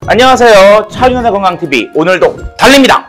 안녕하세요. 차윤현의 건강TV 오늘도 달립니다.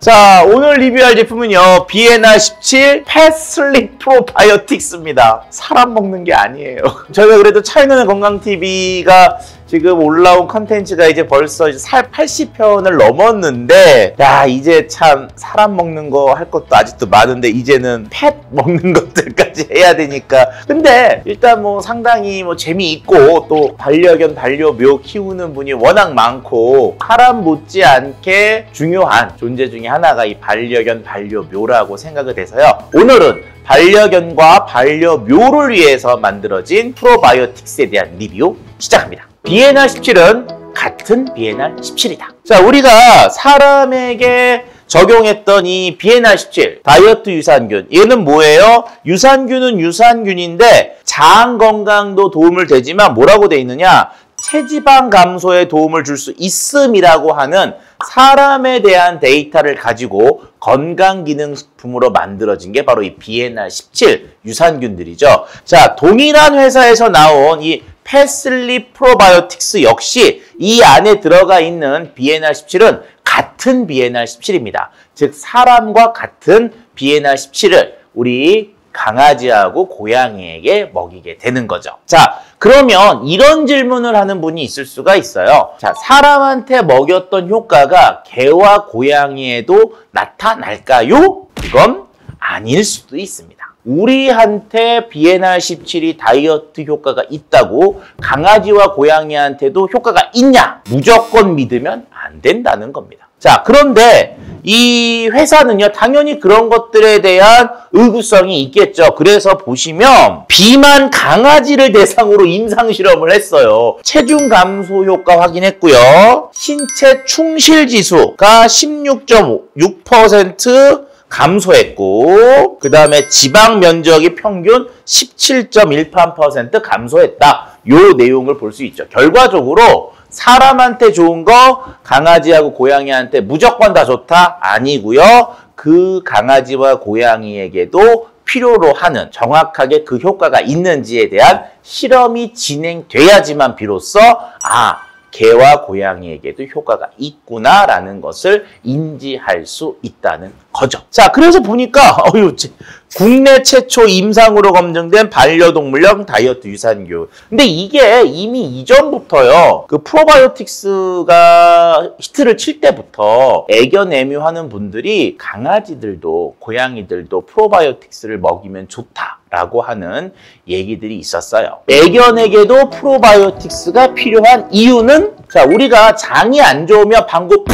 자, 오늘 리뷰할 제품은요, BNR17 펫슬립 프로바이오틱스입니다. 사람 먹는 게 아니에요. 저희가 그래도 차윤현의 건강TV가 지금 올라온 컨텐츠가 이제 벌써 80편을 넘었는데, 야, 이제 참 사람 먹는 거 할 것도 아직도 많은데 이제는 펫 먹는 것들까지 해야 되니까. 근데 일단 뭐 상당히 뭐 재미있고, 또 반려견 반려묘 키우는 분이 워낙 많고 사람 못지않게 중요한 존재 중에 하나가 이 반려견 반려묘라고 생각이 돼서요, 오늘은 반려견과 반려묘를 위해서 만들어진 프로바이오틱스에 대한 리뷰 시작합니다. BNR17은 같은 BNR17이다. 자, 우리가 사람에게 적용했던 이 BNR17 다이어트 유산균, 얘는 뭐예요? 유산균은 유산균인데 장 건강도 도움을 되지만 뭐라고 돼 있느냐? 체지방 감소에 도움을 줄 수 있음이라고 하는 사람에 대한 데이터를 가지고 건강기능식품으로 만들어진 게 바로 이 BNR17 유산균들이죠. 자, 동일한 회사에서 나온 이 펫슬립 프로바이오틱스 역시 이 안에 들어가 있는 BNR17은 같은 BNR17입니다. 즉, 사람과 같은 BNR17을 우리 강아지하고 고양이에게 먹이게 되는 거죠. 자, 그러면 이런 질문을 하는 분이 있을 수가 있어요. 자, 사람한테 먹였던 효과가 개와 고양이에도 나타날까요? 이건 아닐 수도 있습니다. 우리한테 BNR17이 다이어트 효과가 있다고 강아지와 고양이한테도 효과가 있냐? 무조건 믿으면 안 된다는 겁니다. 자, 그런데 이 회사는요, 당연히 그런 것들에 대한 의구성이 있겠죠. 그래서 보시면 비만 강아지를 대상으로 임상실험을 했어요. 체중 감소 효과 확인했고요. 신체 충실지수가 16.6% 감소했고, 그 다음에 지방 면적이 평균 17.18% 감소했다. 요 내용을 볼 수 있죠. 결과적으로 사람한테 좋은 거 강아지하고 고양이한테 무조건 다 좋다? 아니고요. 그 강아지와 고양이에게도 필요로 하는, 정확하게 그 효과가 있는지에 대한 실험이 진행돼야지만 비로소 개와 고양이에게도 효과가 있구나라는 것을 인지할 수 있다는 거죠. 자, 그래서 보니까 국내 최초 임상으로 검증된 반려동물용 다이어트 유산균. 근데 이게 이미 이전부터요, 그 프로바이오틱스가 히트를 칠 때부터 애견 애묘하는 분들이 강아지들도 고양이들도 프로바이오틱스를 먹이면 좋다라고 하는 얘기들이 있었어요. 애견에게도 프로바이오틱스가 필요한 이유는, 자, 우리가 장이 안 좋으면 방구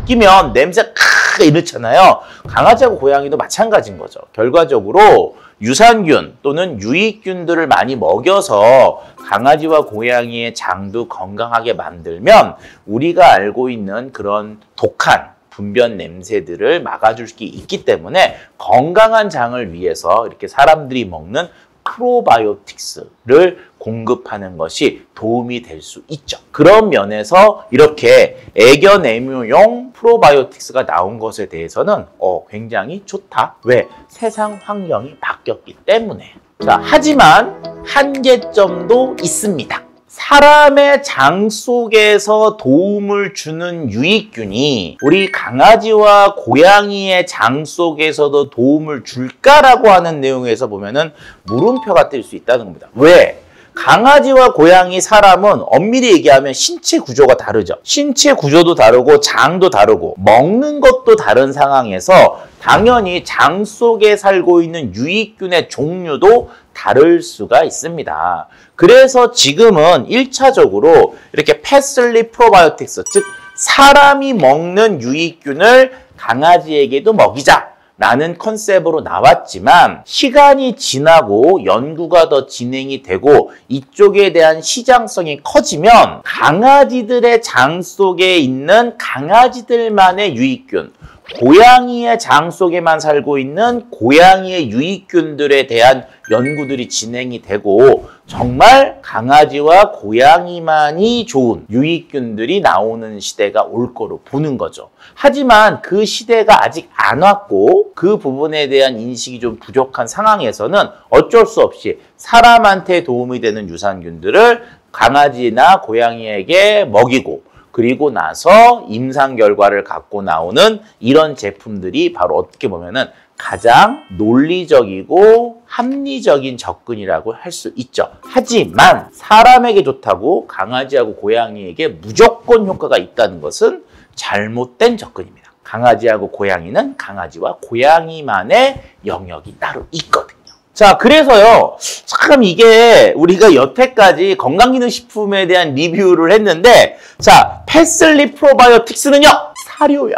끼면 냄새 이렇잖아요. 강아지하고 고양이도 마찬가지인 거죠. 결과적으로 유산균 또는 유익균들을 많이 먹여서 강아지와 고양이의 장도 건강하게 만들면 우리가 알고 있는 그런 독한 분변 냄새들을 막아줄 수 있기 때문에 건강한 장을 위해서 이렇게 사람들이 먹는 프로바이오틱스를 공급하는 것이 도움이 될 수 있죠. 그런 면에서 이렇게 애견 애묘용 프로바이오틱스가 나온 것에 대해서는 굉장히 좋다. 왜? 세상 환경이 바뀌었기 때문에. 자, 하지만 한계점도 있습니다. 사람의 장 속에서 도움을 주는 유익균이 우리 강아지와 고양이의 장 속에서도 도움을 줄까라고 하는 내용에서 보면은 물음표가 뜰 수 있다는 겁니다. 왜? 강아지와 고양이, 사람은 엄밀히 얘기하면 신체 구조가 다르죠. 신체 구조도 다르고 장도 다르고 먹는 것도 다른 상황에서 당연히 장 속에 살고 있는 유익균의 종류도 다를 수가 있습니다. 그래서 지금은 1차적으로 이렇게 펫슬립 프로바이오틱스, 즉 사람이 먹는 유익균을 강아지에게도 먹이자 라는 컨셉으로 나왔지만, 시간이 지나고 연구가 더 진행이 되고 이쪽에 대한 시장성이 커지면 강아지들의 장 속에 있는 강아지들만의 유익균 고양이의 장 속에만 살고 있는 고양이의 유익균들에 대한 연구들이 진행이 되고 정말 강아지와 고양이만이 좋은 유익균들이 나오는 시대가 올 거로 보는 거죠. 하지만 그 시대가 아직 안 왔고 그 부분에 대한 인식이 좀 부족한 상황에서는 어쩔 수 없이 사람한테 도움이 되는 유산균들을 강아지나 고양이에게 먹이고 그리고 나서 임상 결과를 갖고 나오는 이런 제품들이 바로 어떻게 보면은 가장 논리적이고 합리적인 접근이라고 할 수 있죠. 하지만 사람에게 좋다고 강아지하고 고양이에게 무조건 효과가 있다는 것은 잘못된 접근입니다. 강아지하고 고양이는 강아지와 고양이만의 영역이 따로 있거든요. 자, 그래서요, 참 이게 우리가 여태까지 건강기능식품에 대한 리뷰를 했는데, 자, 패슬립 프로바이오틱스는요, 사료야.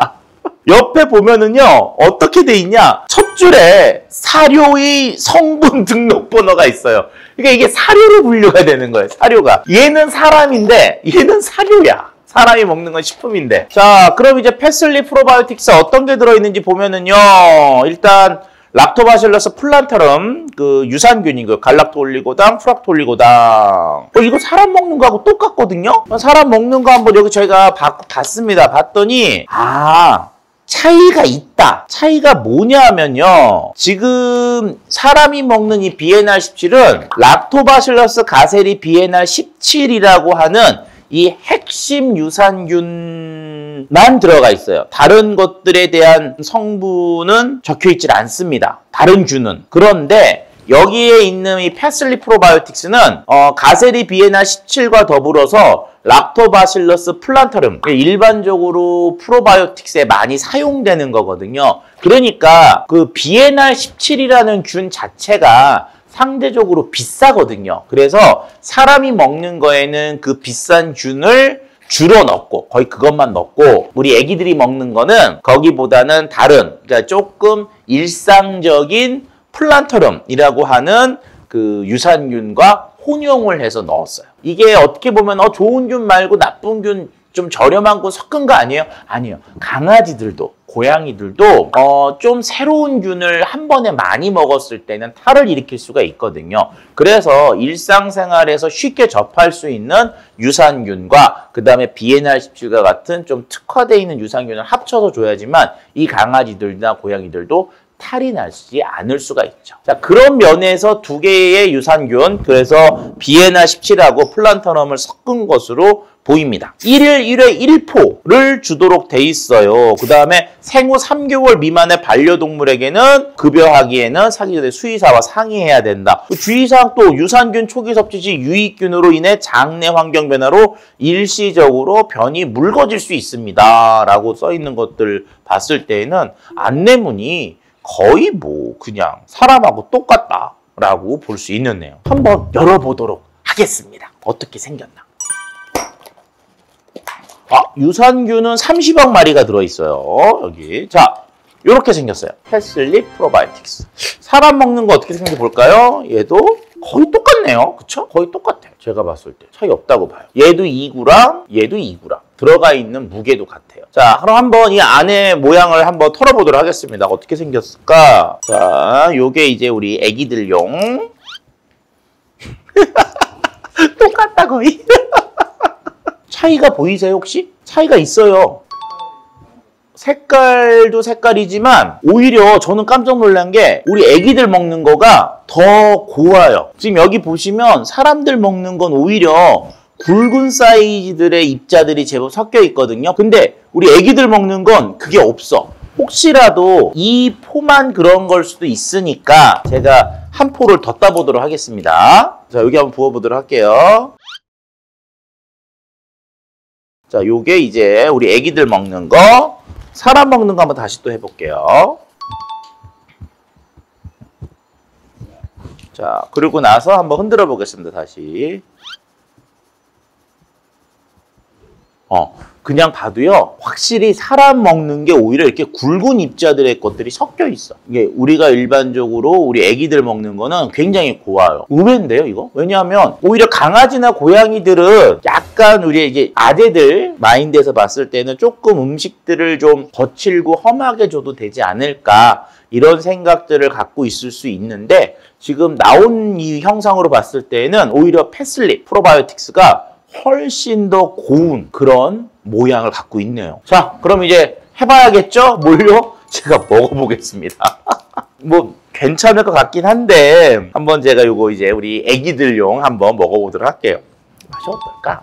옆에 보면은요, 어떻게 돼 있냐? 첫 줄에 사료의 성분 등록번호가 있어요. 그러니까 이게 사료로 분류가 되는 거예요, 사료가. 얘는 사람인데, 얘는 사료야. 사람이 먹는 건 식품인데. 자, 그럼 이제 패슬립 프로바이오틱스 어떤 게 들어있는지 보면은요, 일단, 락토바실러스 플란타름 그 유산균이 그 갈락토올리고당, 프락토올리고당. 이거 사람 먹는 거하고 똑같거든요. 사람 먹는 거 한번 여기 저희가 봤습니다. 봤더니 차이가 있다. 차이가 뭐냐면요. 지금 사람이 먹는 이 BNR17은 락토바실러스 가세리 BNR17이라고 하는 이 핵심 유산균만 들어가 있어요. 다른 것들에 대한 성분은 적혀있지 않습니다. 다른 균은. 그런데 여기에 있는 이 패슬립 프로바이오틱스는 가세리 BNR17과 더불어서 락토바실러스 플란타름, 일반적으로 프로바이오틱스에 많이 사용되는 거거든요. 그러니까 그 BNR17이라는 균 자체가 상대적으로 비싸거든요. 그래서 사람이 먹는 거에는 그 비싼 균을 주로 넣고 거의 그것만 넣고 우리 애기들이 먹는 거는 거기보다는 다른 그러니까 조금 일상적인 플란터름이라고 하는 그 유산균과 혼용을 해서 넣었어요. 이게 어떻게 보면 좋은 균 말고 나쁜 균 좀 저렴한 거 섞은 거 아니에요? 아니에요. 강아지들도 고양이들도 좀 새로운 균을 한 번에 많이 먹었을 때는 탈을 일으킬 수가 있거든요. 그래서 일상생활에서 쉽게 접할 수 있는 유산균과 그 다음에 BNR17과 같은 좀 특화되어 있는 유산균을 합쳐서 줘야지만 이 강아지들이나 고양이들도 탈이 나지 않을 수가 있죠. 자, 그런 면에서 두 개의 유산균, 그래서 BNR17하고 플란타넘을 섞은 것으로 보입니다. 1일 1회 1포를 주도록 돼 있어요. 그 다음에 생후 3개월 미만의 반려동물에게는 급여하기에는 사기 전에 수의사와 상의해야 된다. 주의사항 또 유산균 초기 섭취 시 유익균으로 인해 장내 환경 변화로 일시적으로 변이 묽어질 수 있습니다. 라고 써 있는 것들 봤을 때에는 안내문이 거의 뭐 그냥 사람하고 똑같다 라고 볼 수 있는데요. 한번 열어보도록 하겠습니다. 어떻게 생겼나. 유산균은 30억 마리가 들어있어요. 여기. 자, 이렇게 생겼어요. 패슬립 프로바이오틱스. 사람 먹는 거 어떻게 생겼는지 볼까요? 얘도 거의 똑같네요. 그쵸? 거의 똑같아요. 제가 봤을 때. 차이 없다고 봐요. 얘도 2g, 얘도 2g. 들어가 있는 무게도 같아요. 자, 그럼 한번 이 안에 모양을 한번 털어보도록 하겠습니다. 어떻게 생겼을까? 자, 요게 이제 우리 애기들용. 똑같다, 거의. 차이가 보이세요, 혹시? 차이가 있어요. 색깔도 색깔이지만 오히려 저는 깜짝 놀란 게 우리 애기들 먹는 거가 더 고와요. 지금 여기 보시면 사람들 먹는 건 오히려 굵은 사이즈들의 입자들이 제법 섞여 있거든요. 근데 우리 애기들 먹는 건 그게 없어. 혹시라도 이 포만 그런 걸 수도 있으니까 제가 한 포를 더 따보도록 하겠습니다. 자, 여기 한번 부어보도록 할게요. 자, 요게 이제 우리 애기들 먹는 거, 사람 먹는 거 한번 다시 또 해볼게요. 자, 그리고 나서 한번 흔들어 보겠습니다, 다시. 그냥 봐도요, 확실히 사람 먹는 게 오히려 이렇게 굵은 입자들의 것들이 섞여 있어. 이게 우리가 일반적으로 우리 애기들 먹는 거는 굉장히 고와요. 의외인데요, 이거? 왜냐하면 오히려 강아지나 고양이들은 약간 약간 우리 이제 아재들 마인드에서 봤을 때는 조금 음식들을 좀 거칠고 험하게 줘도 되지 않을까 이런 생각들을 갖고 있을 수 있는데 지금 나온 이 형상으로 봤을 때는 오히려 패슬립 프로바이오틱스가 훨씬 더 고운 그런 모양을 갖고 있네요. 자, 그럼 이제 해봐야겠죠? 뭘요? 제가 먹어보겠습니다. 뭐 괜찮을 것 같긴 한데 한번 제가 요거 이제 우리 애기들용 한번 먹어보도록 할게요. 맛이 어떨까?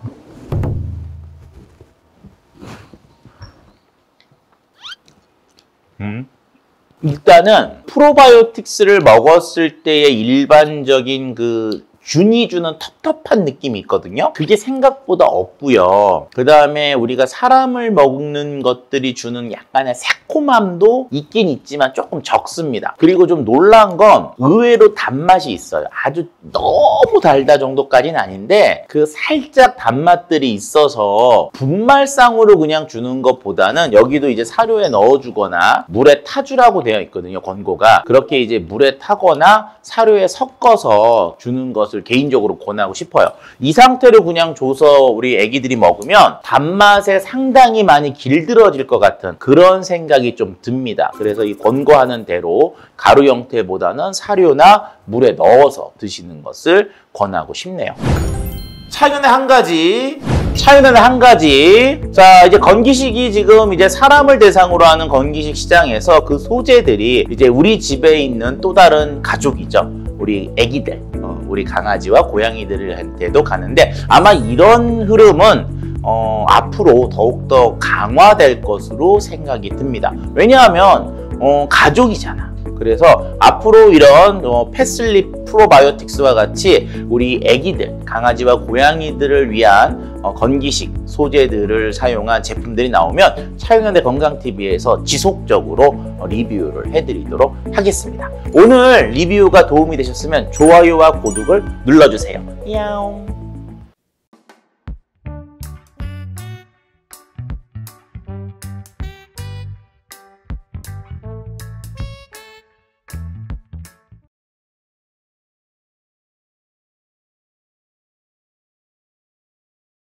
일단은 프로바이오틱스를 먹었을 때의 일반적인 그 균이 주는 텁텁한 느낌이 있거든요. 그게 생각보다 없고요. 그 다음에 우리가 사람을 먹는 것들이 주는 약간의 새콤함도 있긴 있지만 조금 적습니다. 그리고 좀 놀라운 건 의외로 단맛이 있어요. 아주 너무 달다 정도까지는 아닌데 그 살짝 단맛들이 있어서 분말상으로 그냥 주는 것보다는 여기도 이제 사료에 넣어주거나 물에 타주라고 되어 있거든요. 권고가. 그렇게 이제 물에 타거나 사료에 섞어서 주는 것을 개인적으로 권하고 싶어요. 이 상태로 그냥 줘서 우리 애기들이 먹으면 단맛에 상당히 많이 길들어질 것 같은 그런 생각이 좀 듭니다. 그래서 이 권고하는 대로 가루 형태보다는 사료나 물에 넣어서 드시는 것을 권하고 싶네요. 차이는 한 가지. 자, 이제 건기식이 지금 이제 사람을 대상으로 하는 건기식 시장에서 그 소재들이 이제 우리 집에 있는 또 다른 가족이죠. 우리 애기들, 우리 강아지와 고양이들한테도 가는데 아마 이런 흐름은 앞으로 더욱더 강화될 것으로 생각이 듭니다. 왜냐하면 가족이잖아. 그래서 앞으로 이런 패슬립 프로바이오틱스와 같이 우리 애기들, 강아지와 고양이들을 위한 건기식 소재들을 사용한 제품들이 나오면 차윤현의 건강TV에서 지속적으로 리뷰를 해드리도록 하겠습니다. 오늘 리뷰가 도움이 되셨으면 좋아요와 구독을 눌러주세요. 야옹.